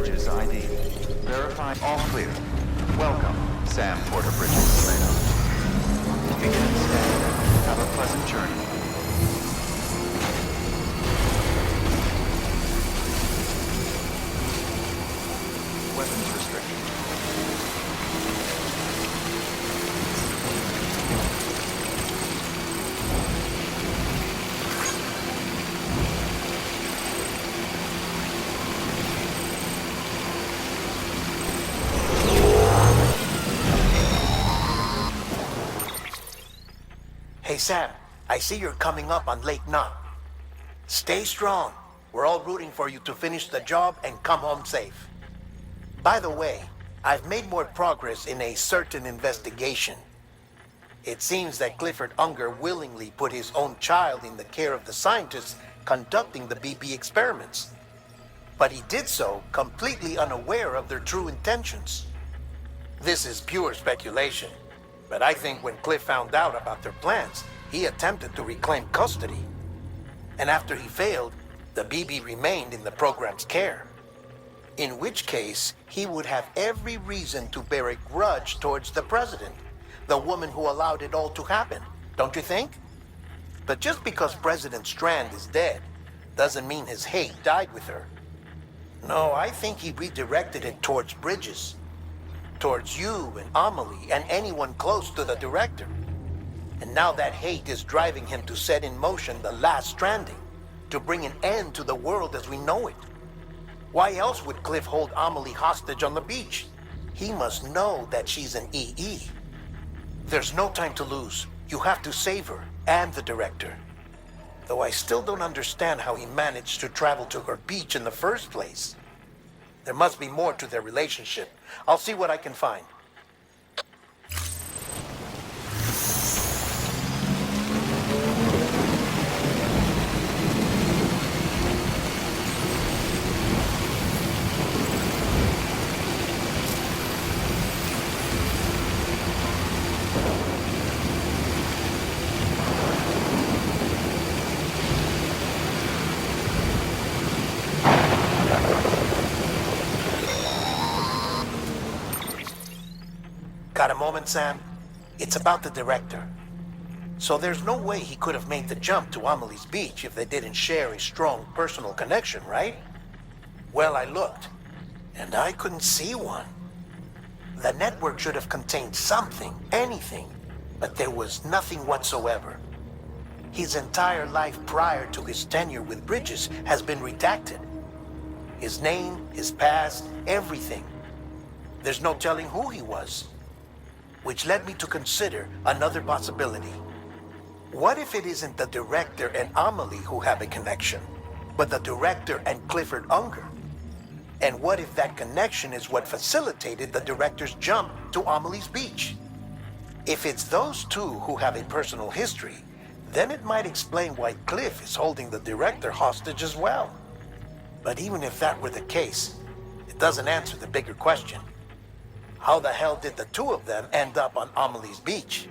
Bridges ID. Verify all clear. Welcome, Sam Porter Bridges layout. Begin scan. Have a pleasant journey. Weapons restricted. Hey Sam, I see you're coming up on Lake Knot. Stay strong. We're all rooting for you to finish the job and come home safe. By the way, I've made more progress in a certain investigation. It seems that Clifford Unger willingly put his own child in the care of the scientists conducting the BB experiments. But he did so completely unaware of their true intentions. This is pure speculation. But I think when Cliff found out about their plans, he attempted to reclaim custody. And after he failed, the BB remained in the program's care. In which case, he would have every reason to bear a grudge towards the president, the woman who allowed it all to happen, don't you think? But just because President Strand is dead, doesn't mean his hate died with her. No, I think he redirected it towards Bridges. Towards you and Amelie and anyone close to the director. And now that hate is driving him to set in motion the last Stranding, to bring an end to the world as we know it. Why else would Cliff hold Amelie hostage on the beach? He must know that she's an EE. There's no time to lose. You have to save her and the director. Though I still don't understand how he managed to travel to her beach in the first place. There must be more to their relationship. I'll see what I can find. Got a moment, Sam? It's about the director. So there's no way he could have made the jump to Amelie's beach if they didn't share a strong personal connection, right? Well, I looked, and I couldn't see one. The network should have contained something, anything, but there was nothing whatsoever. His entire life prior to his tenure with Bridges has been redacted. His name, his past, everything. There's no telling who he was. Which led me to consider another possibility. What if it isn't the director and Amelie who have a connection, but the director and Clifford Unger? And what if that connection is what facilitated the director's jump to Amelie's beach? If it's those two who have a personal history, then it might explain why Cliff is holding the director hostage as well. But even if that were the case, it doesn't answer the bigger question. How the hell did the two of them end up on Amelie's beach?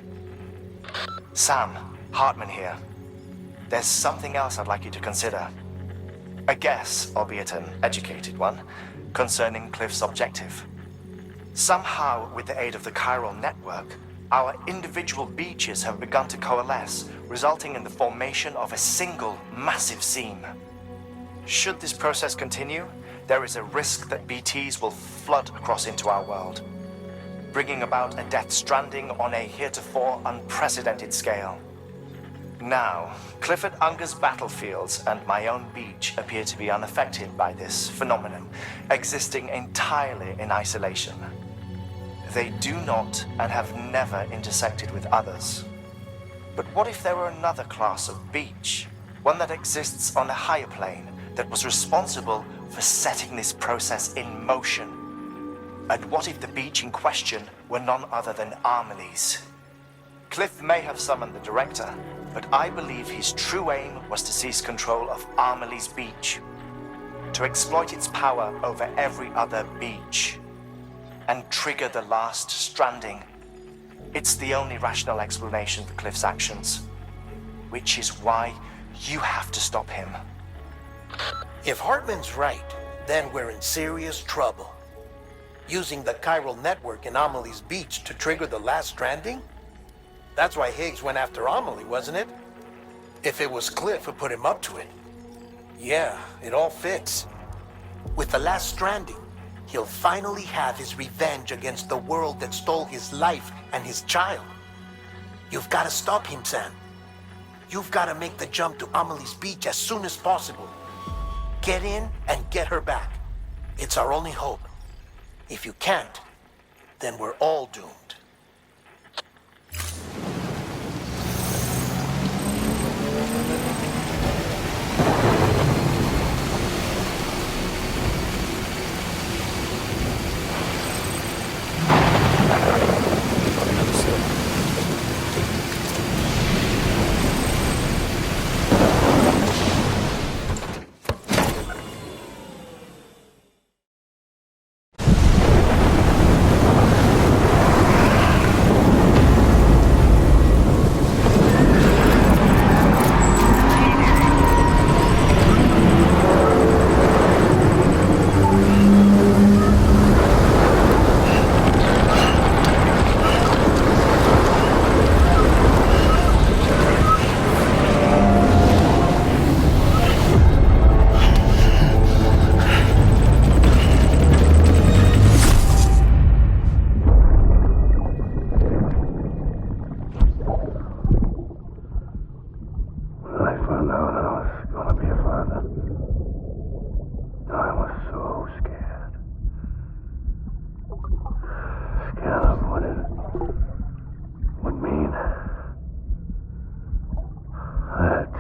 Sam, Hartman here. There's something else I'd like you to consider. A guess, albeit an educated one, concerning Cliff's objective. Somehow, with the aid of the chiral network, our individual beaches have begun to coalesce, resulting in the formation of a single massive seam. Should this process continue, there is a risk that BTs will flood across into our world, bringing about a death stranding on a heretofore unprecedented scale. Now, Clifford Unger's battlefields and my own beach appear to be unaffected by this phenomenon, existing entirely in isolation. They do not and have never intersected with others. But what if there were another class of beach, one that exists on a higher plane, that was responsible for setting this process in motion? And what if the beach in question were none other than Amelie's? Cliff may have summoned the director, but I believe his true aim was to seize control of Amelie's beach, to exploit its power over every other beach, and trigger the last Stranding. It's the only rational explanation for Cliff's actions, which is why you have to stop him. If Hartman's right, then we're in serious trouble. Using the chiral network in Amelie's beach to trigger the last stranding? That's why Higgs went after Amelie, wasn't it? If it was Cliff who put him up to it. Yeah, it all fits. With the last stranding, he'll finally have his revenge against the world that stole his life and his child. You've got to stop him, Sam. You've got to make the jump to Amelie's beach as soon as possible. Get in and get her back. It's our only hope. If you can't, then we're all doomed.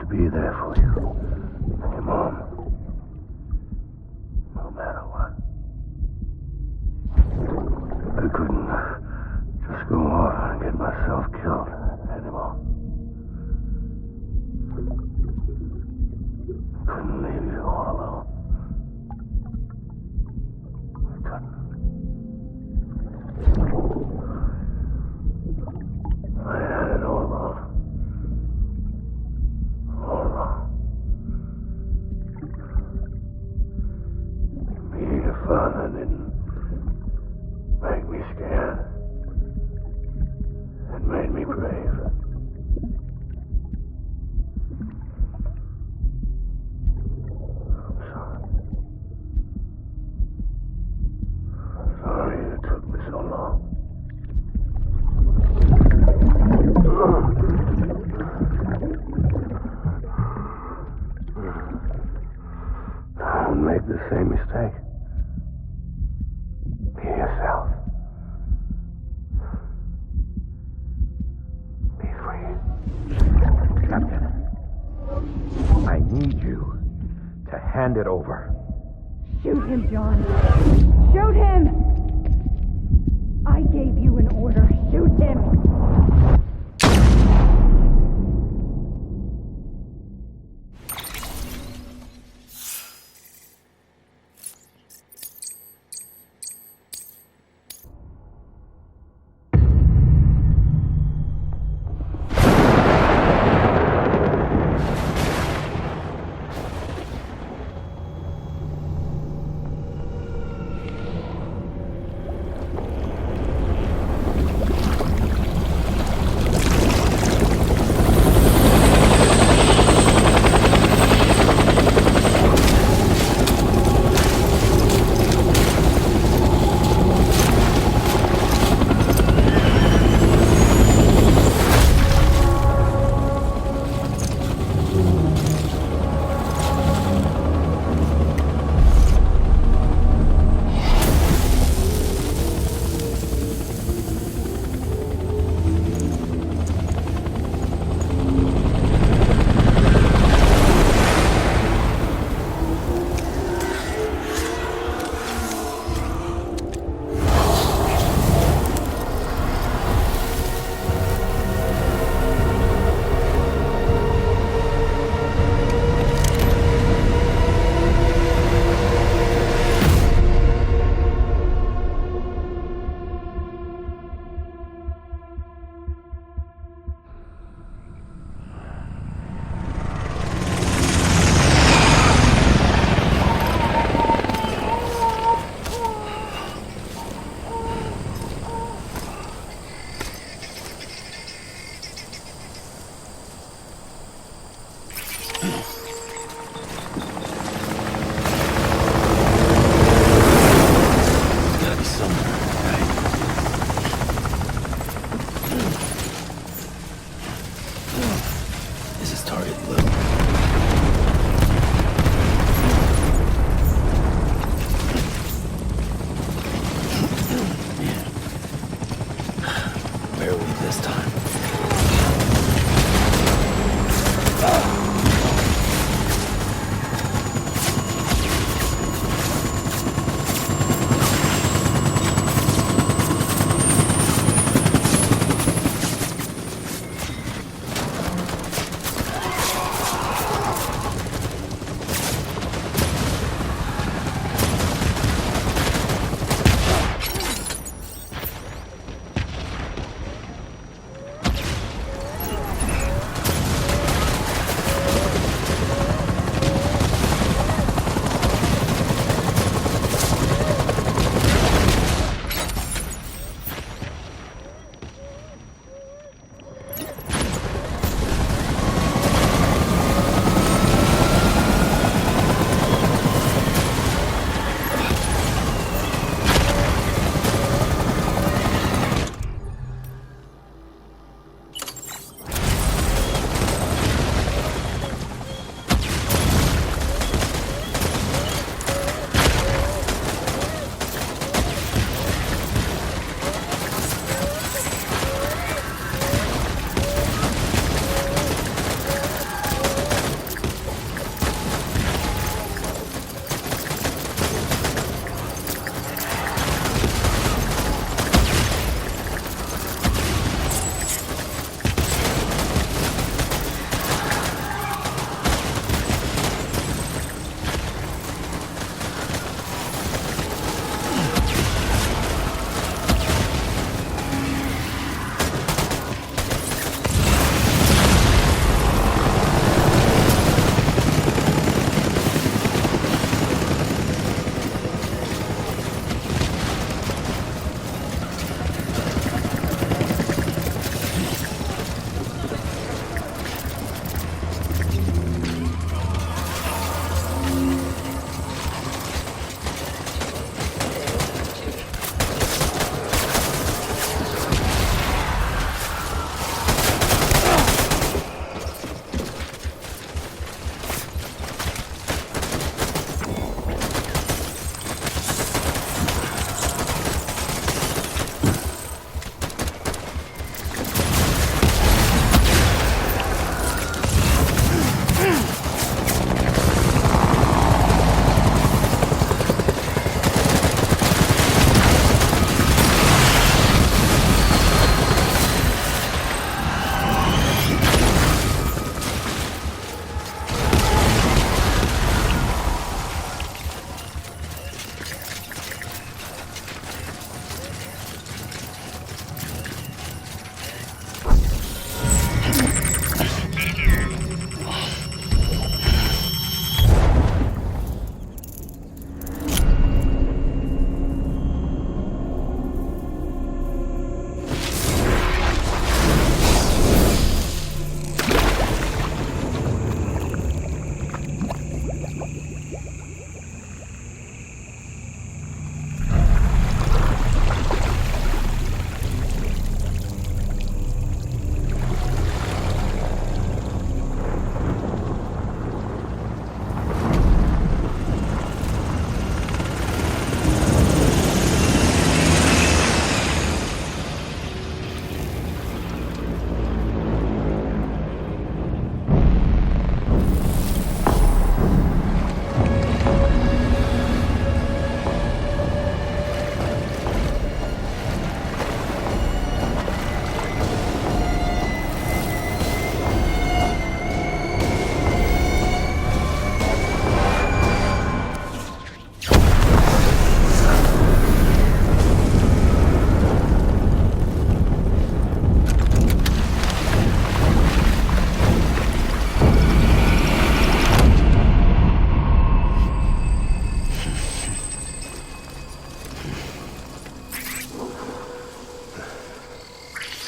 Be there for you, your mom, no matter what. I couldn't just go off and get myself killed anymore. I couldn't leave you all alone. I couldn't. I had it all wrong. Being a father didn't make me scared. It made me brave. I'm sorry. Sorry it took me so long. Don't make the same mistake. Be yourself. Be free. Captain, I need you to hand it over. Shoot him, John. Shoot him! I gave you an order. Shoot him!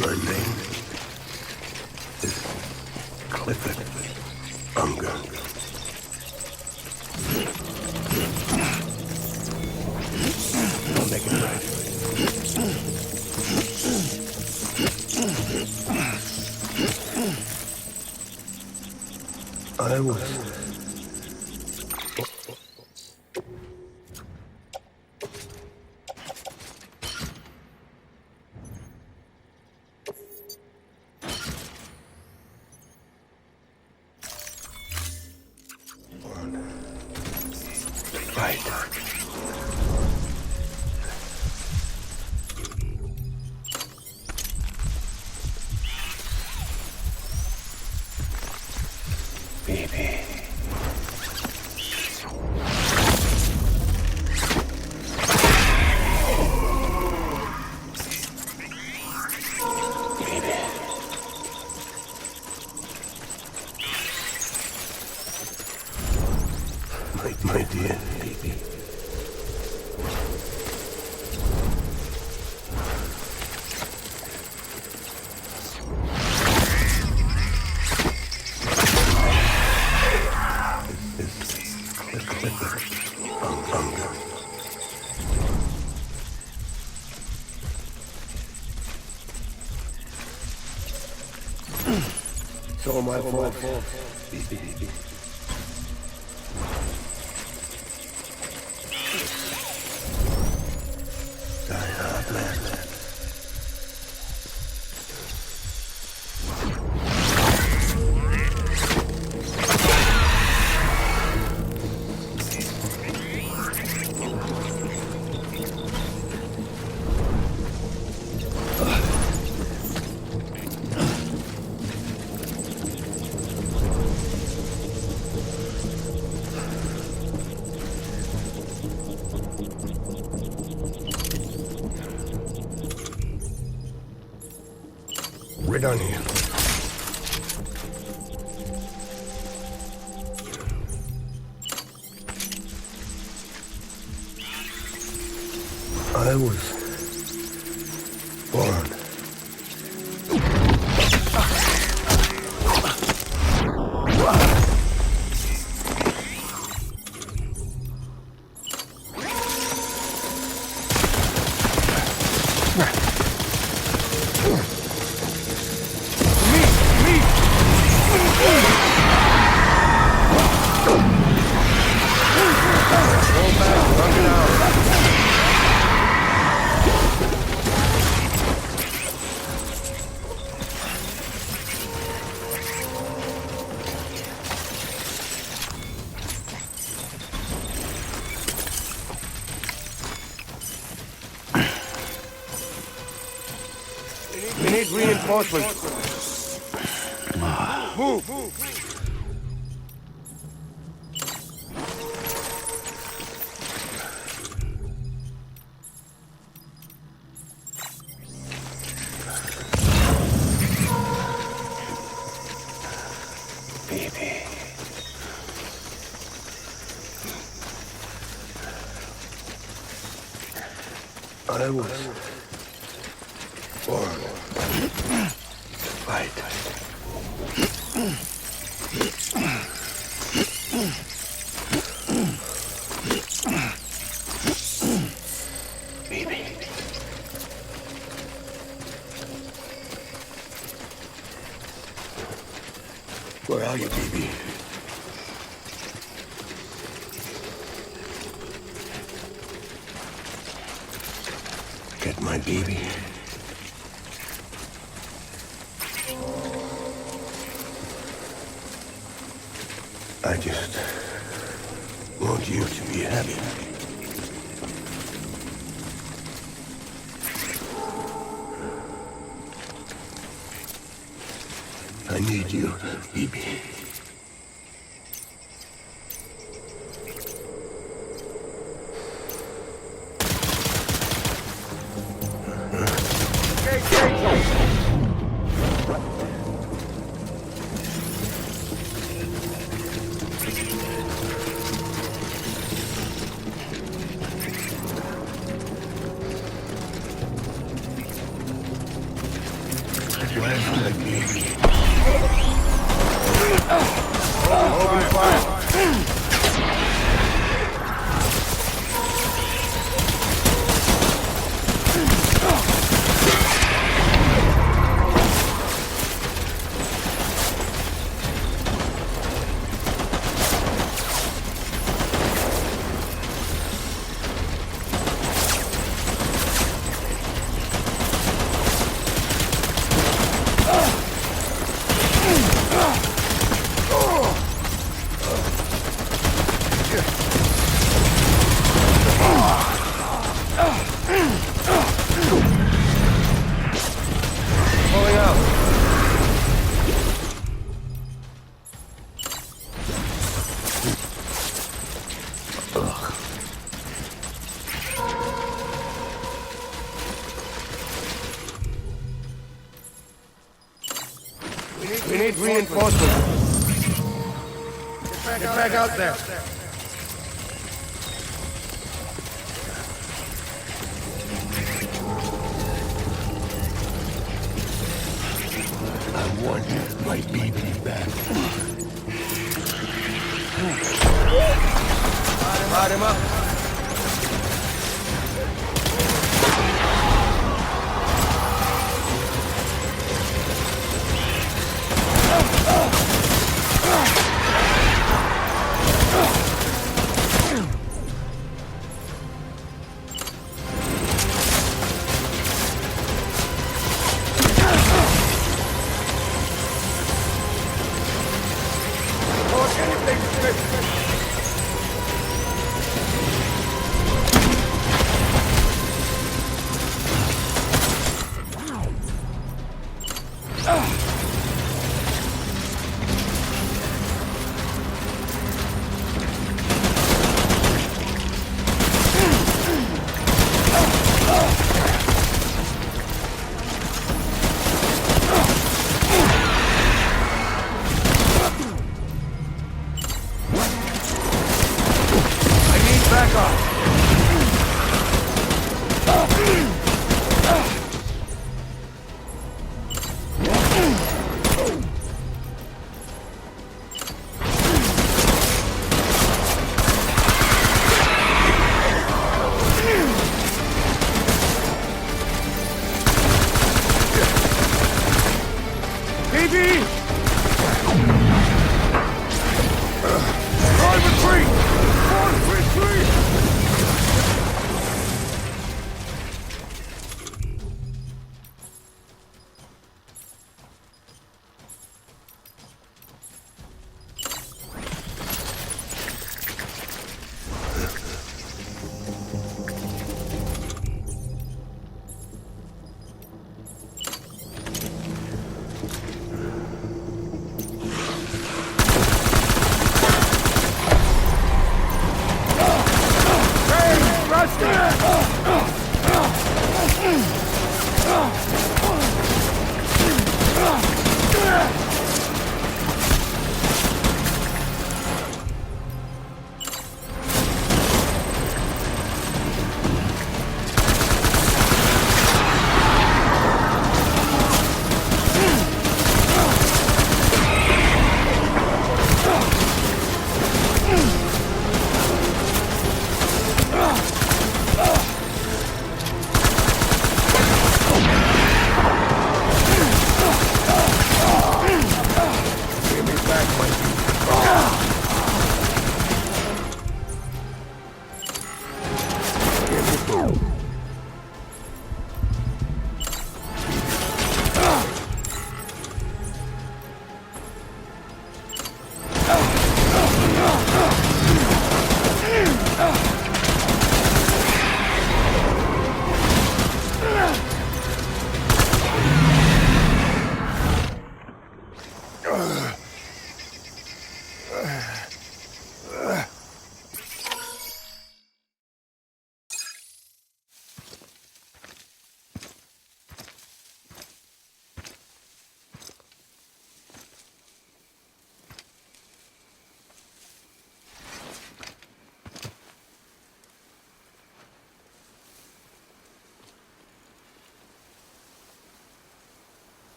My name is Clifford Unger. I'll make it right. I was... Right. Baby. My dear baby. It's all my fault, baby. Die hard, man. We're done here. I was born. We need reinforcements. Move! Baby. I was born to fight. Baby. Where are you, baby? Get my baby. I just want you to be happy. I need you, baby. We need reinforcements. Get back out there. I want my baby back. Light him up.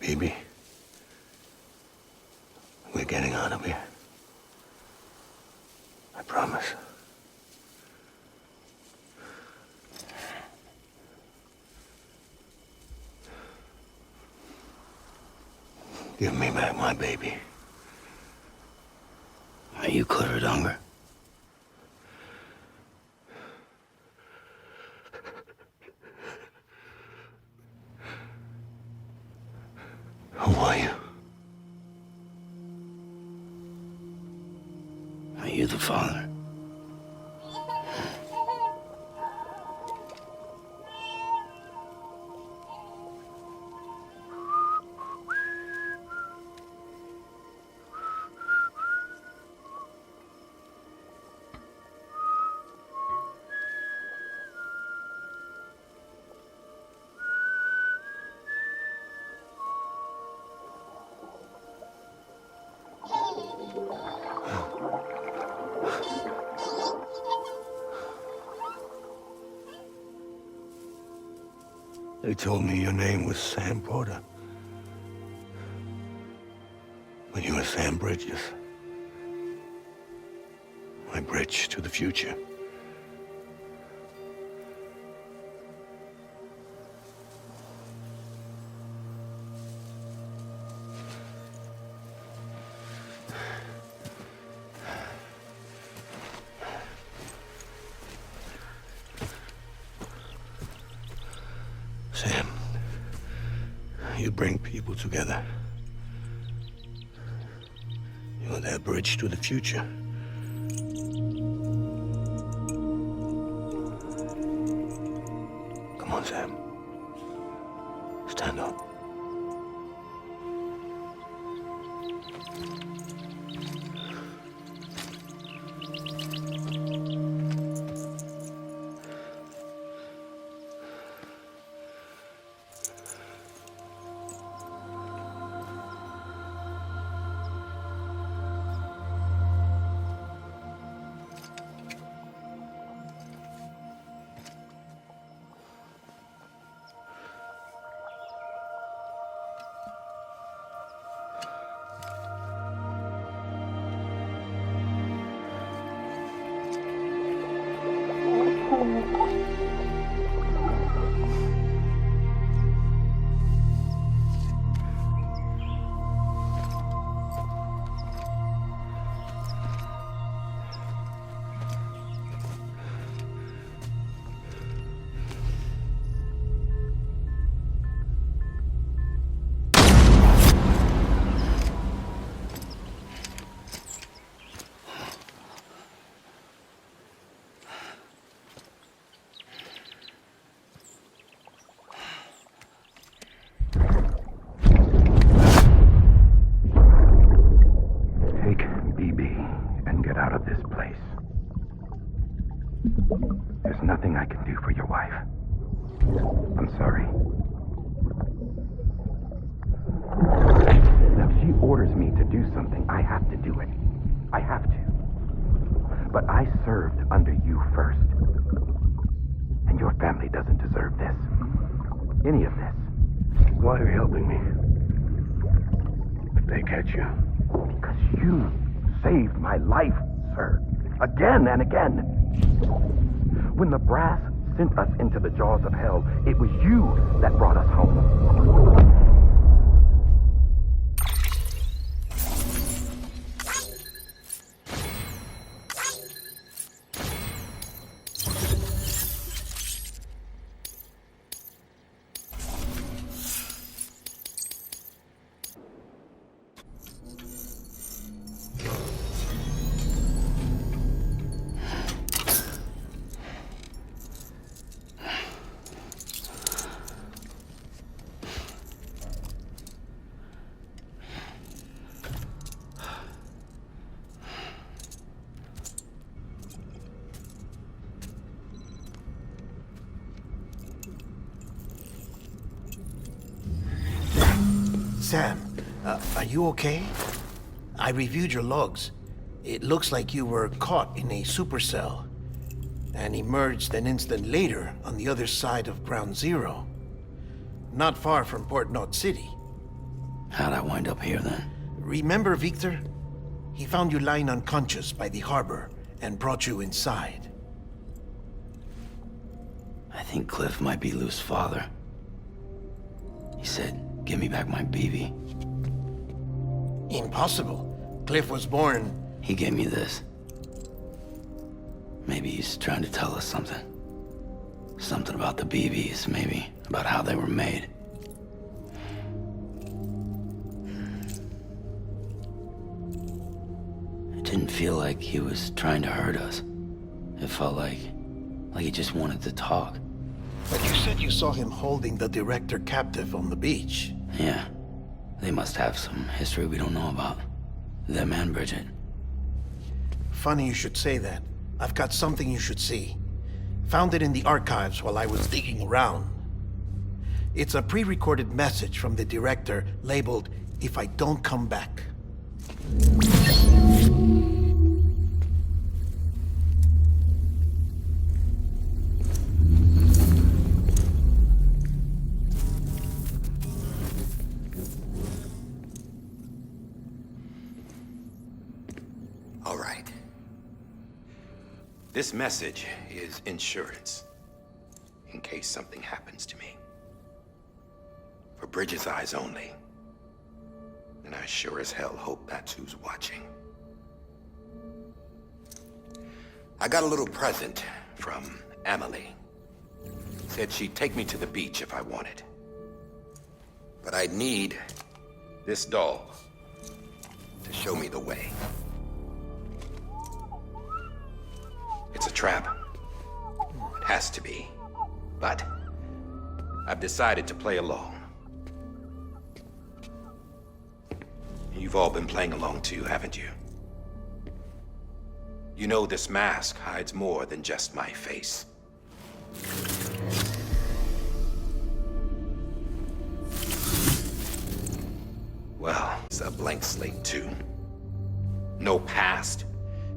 Baby, we're getting out of here. I promise. Give me back my baby. Are you clear of hunger? Who are you? Are you the father? They told me your name was Sam Porter. But you were Sam Bridges. My bridge to the future. Sam, you bring people together. You're their bridge to the future. Come on, Sam. Stand up. Take BB and get out of this place. There's nothing I can do for your wife. I'm sorry. Now, if she orders me to do something, I have to do it. I have to. But I served under you first. And your family doesn't deserve this. Any of this. Why are you helping me? If they catch you. Because you saved my life, sir. Again and again. When the brass sent us into the jaws of hell, it was you that brought us home. Sam, are you okay? I reviewed your logs. It looks like you were caught in a supercell and emerged an instant later on the other side of Ground Zero. Not far from Port Knot City. How'd I wind up here then? Remember Victor? He found you lying unconscious by the harbor and brought you inside. I think Cliff might be Lou's father. He said, give me back my BB. Impossible. Cliff was born... He gave me this. Maybe he's trying to tell us something. Something about the BBs, maybe. About how they were made. It didn't feel like he was trying to hurt us. It felt like he just wanted to talk. But you said you saw him holding the director captive on the beach. Yeah. They must have some history we don't know about. Them and Bridget. Funny you should say that. I've got something you should see. Found it in the archives while I was digging around. It's a pre-recorded message from the director labeled, "If I don't come back." All right. This message is insurance, in case something happens to me. For Bridget's eyes only. And I sure as hell hope that's who's watching. I got a little present from Emily. Said she'd take me to the beach if I wanted. But I'd need this doll to show me the way. It's a trap. It has to be. But I've decided to play along. You've all been playing along too, haven't you? You know this mask hides more than just my face. Well, it's a blank slate too. No past.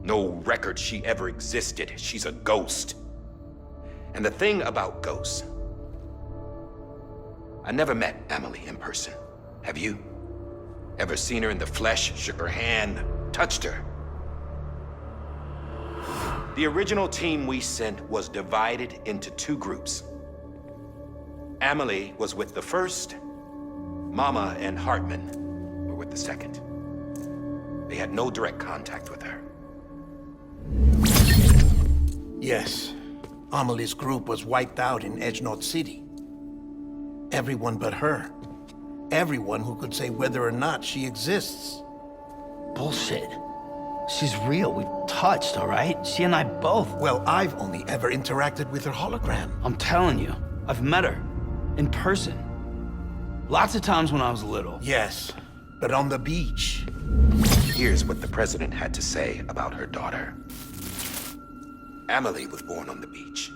No record she ever existed. She's a ghost. And the thing about ghosts, I never met Emily in person. Have you? Ever seen her in the flesh, shook her hand, touched her? The original team we sent was divided into two groups. Emily was with the first. Mama and Hartman were with the second. They had no direct contact with her. Yes. Amelie's group was wiped out in Edgenorth City. Everyone but her. Everyone who could say whether or not she exists. Bullshit. She's real. We've touched, all right? She and I both. Well, I've only ever interacted with her hologram. I'm telling you, I've met her. In person. Lots of times when I was little. Yes, but on the beach. Here's what the president had to say about her daughter. Emily was born on the beach.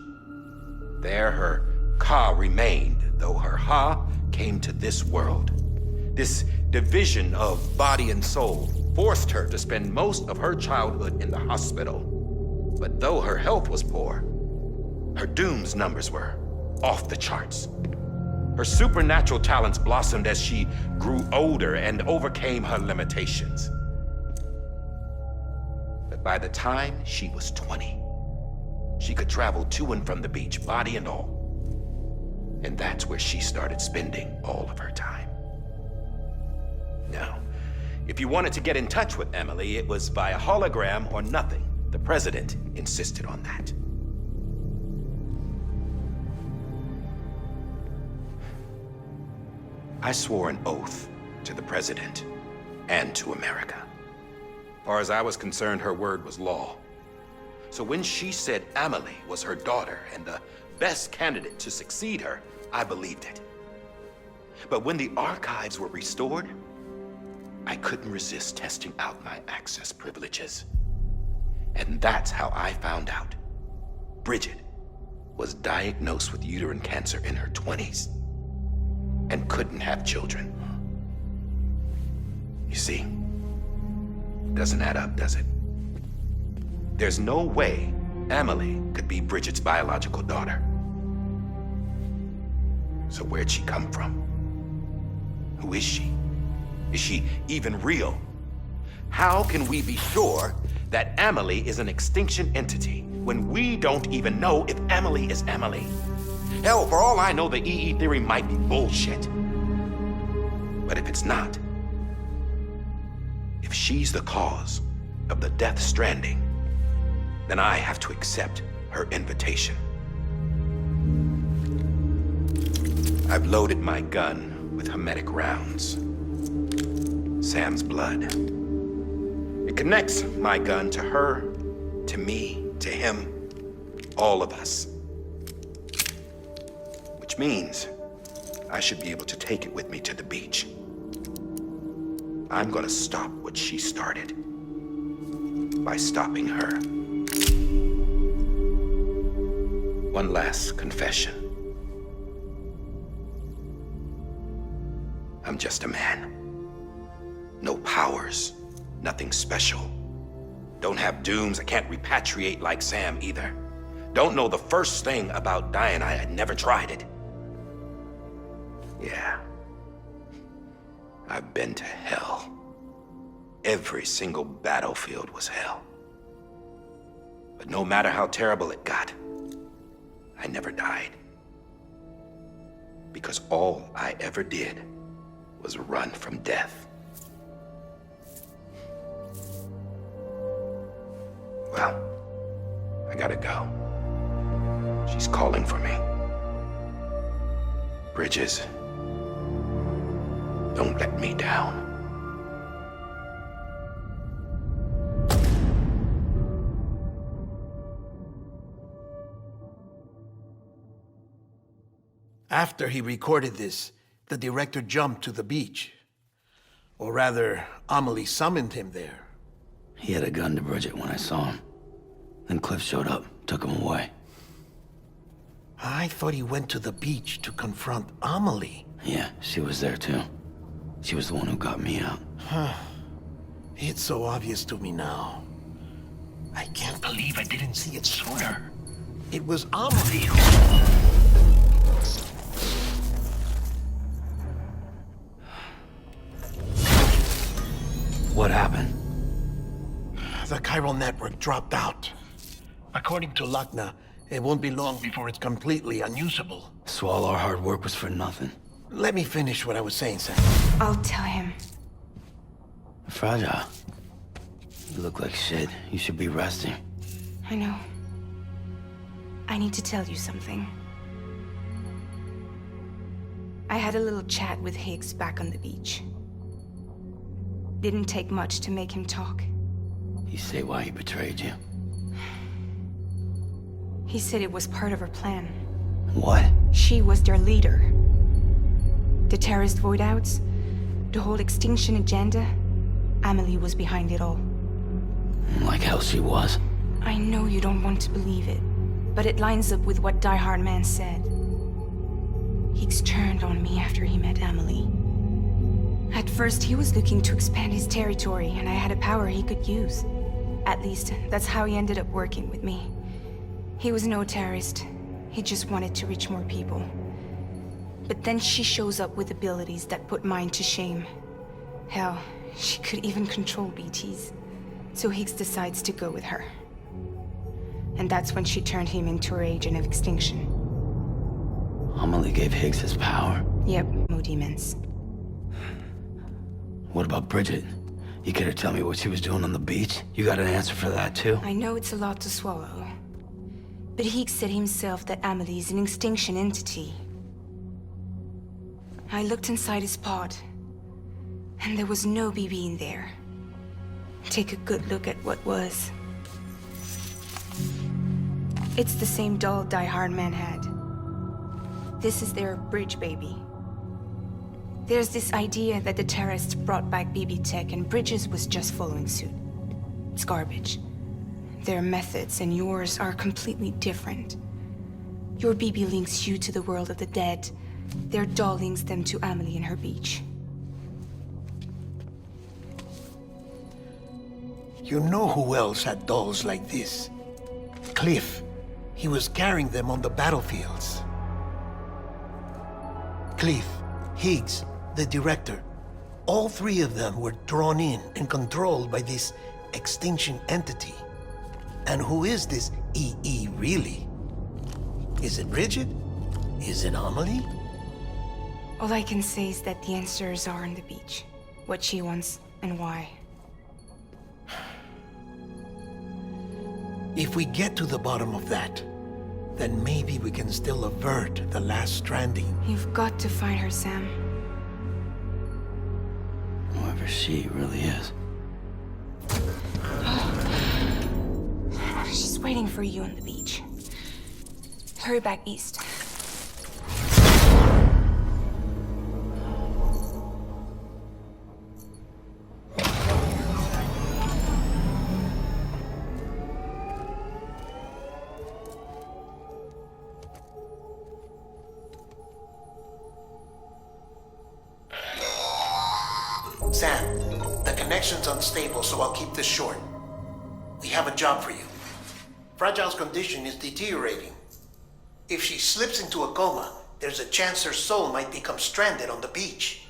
There her Ka remained, though her Ha came to this world. This division of body and soul forced her to spend most of her childhood in the hospital. But though her health was poor, her Doom's numbers were off the charts. Her supernatural talents blossomed as she grew older and overcame her limitations. But by the time she was 20, she could travel to and from the beach, body and all. And that's where she started spending all of her time. Now, if you wanted to get in touch with Emily, it was via hologram or nothing. The president insisted on that. I swore an oath to the president and to America. As far as I was concerned, her word was law. So when she said Emily was her daughter and the best candidate to succeed her, I believed it. But when the archives were restored, I couldn't resist testing out my access privileges. And that's how I found out Bridget was diagnosed with uterine cancer in her 20s and couldn't have children. You see, doesn't add up, does it? There's no way Emily could be Bridget's biological daughter. So where'd she come from? Who is she? Is she even real? How can we be sure that Amelie is an extinction entity when we don't even know if Amelie is Amelie? Hell, for all I know, the EE theory might be bullshit. But if it's not, if she's the cause of the death stranding, then I have to accept her invitation. I've loaded my gun with hermetic rounds. Sam's blood. It connects my gun to her, to me, to him, all of us. Which means I should be able to take it with me to the beach. I'm gonna stop what she started by stopping her. One last confession. I'm just a man. No powers, nothing special. Don't have dooms, I can't repatriate like Sam either. Don't know the first thing about dying, I had never tried it. Yeah. I've been to hell. Every single battlefield was hell. But no matter how terrible it got, I never died. Because all I ever did was run from death. Well, I gotta go. She's calling for me. Bridges, don't let me down. After he recorded this, the director jumped to the beach. Or rather, Amelie summoned him there. He had a gun to Bridget when I saw him. Then Cliff showed up, took him away. I thought he went to the beach to confront Amelie. Yeah, she was there too. She was the one who got me out. It's so obvious to me now. I can't believe I didn't see it sooner. It was Amelie who... What happened? The chiral network dropped out. According to Lakna, it won't be long before it's completely unusable. So all our hard work was for nothing. Let me finish what I was saying, Sam. I'll tell him. Fragile. You look like shit. You should be resting. I know. I need to tell you something. I had a little chat with Higgs back on the beach. Didn't take much to make him talk. You say why he betrayed you? He said it was part of her plan. What? She was their leader. The terrorist void-outs, the whole extinction agenda, Amelie was behind it all. Like hell she was. I know you don't want to believe it, but it lines up with what Die Hard Man said. Higgs turned on me after he met Amelie. At first, he was looking to expand his territory, and I had a power he could use. At least, that's how he ended up working with me. He was no terrorist. He just wanted to reach more people. But then she shows up with abilities that put mine to shame. Hell, she could even control BTs. So Higgs decides to go with her. And that's when she turned him into her agent of extinction. Amelie gave Higgs his power? Yep, no demons. What about Bridget? You care to tell me what she was doing on the beach? You got an answer for that too? I know it's a lot to swallow. But Higgs said himself that Amelie is an extinction entity. I looked inside his pod, and there was no BB in there. Take a good look at what was. It's the same doll Die Hard Man had. This is their bridge baby. There's this idea that the terrorists brought back BB tech and Bridges was just following suit. It's garbage. Their methods and yours are completely different. Your BB links you to the world of the dead. Their doll links them to Amelie and her beach. You know who else had dolls like this? Cliff. He was carrying them on the battlefields. Cliff, Higgs, the director. All three of them were drawn in and controlled by this extinction entity. And who is this EE really? Is it Bridget? Is it Amelie? All I can say is that the answers are on the beach. What she wants and why. If we get to the bottom of that, then maybe we can still avert the last stranding. You've got to find her, Sam. Whoever she really is. She's waiting for you on the beach. Hurry back east. Sam, the connection's unstable, so I'll keep this short. We have a job for you. Fragile's condition is deteriorating. If she slips into a coma, there's a chance her soul might become stranded on the beach.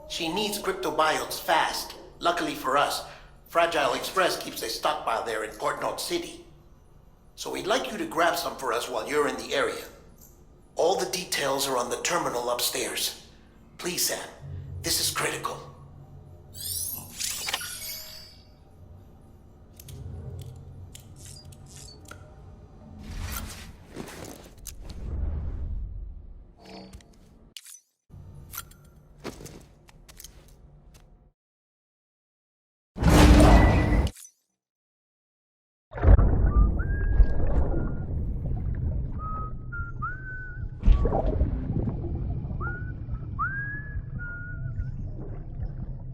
She needs cryptobiotes fast. Luckily for us, Fragile Express keeps a stockpile there in Port North City. So we'd like you to grab some for us while you're in the area. All the details are on the terminal upstairs. Please, Sam, this is critical.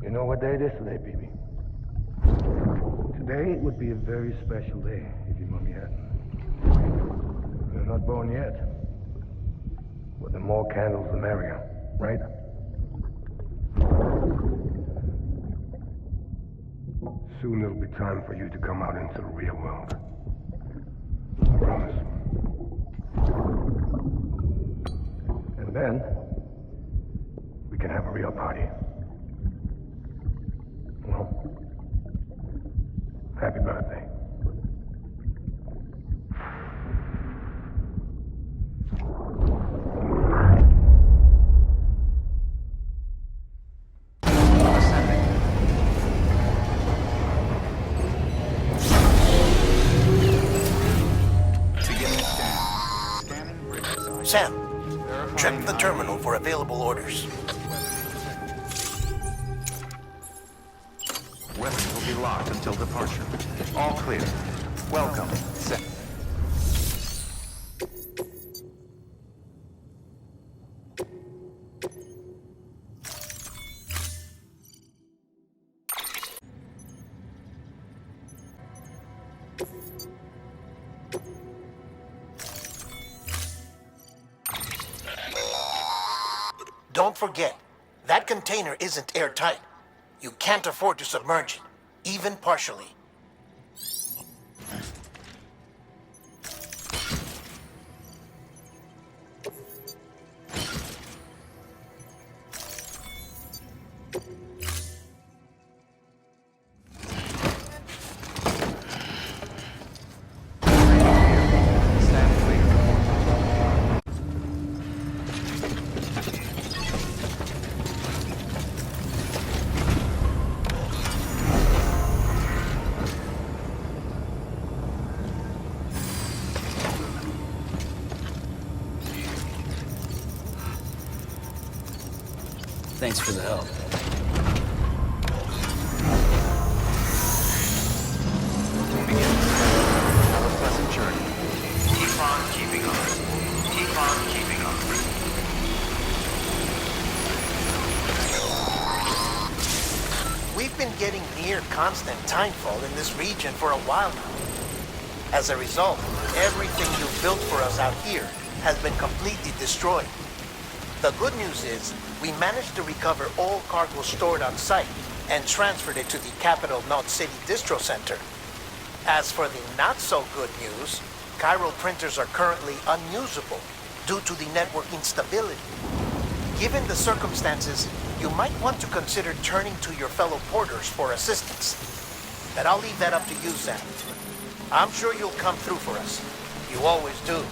You know what day it is today, baby? Today would be a very special day if your mommy hadn't. You're not born yet. But the more candles, the merrier, right? Soon it'll be time for you to come out into the real world. I promise. And then, we can have a real party. Well, happy birthday. Sam, check the terminal for available orders. Weapons will be locked until departure. All clear. Welcome, Sam. Don't forget, that container isn't airtight. You can't afford to submerge it, even partially. Stand clear. Thanks for the help. Begin. Have a pleasant journey. Keep on keeping on. Keep on keeping on. We've been getting near constant timefall in this region for a while now. As a result, everything you've built for us out here has been completely destroyed. The good news is, we managed to recover all cargo stored on site and transferred it to the Capital Knot City Distro Center. As for the not-so-good news, chiral printers are currently unusable due to the network instability. Given the circumstances, you might want to consider turning to your fellow porters for assistance. But I'll leave that up to you, Sam. I'm sure you'll come through for us. You always do.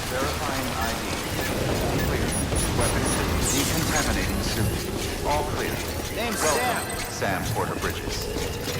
Verifying ID. Clear. Weapons. Decontaminating suit. All clear. Name's Welcome, Sam. Sam Porter Bridges.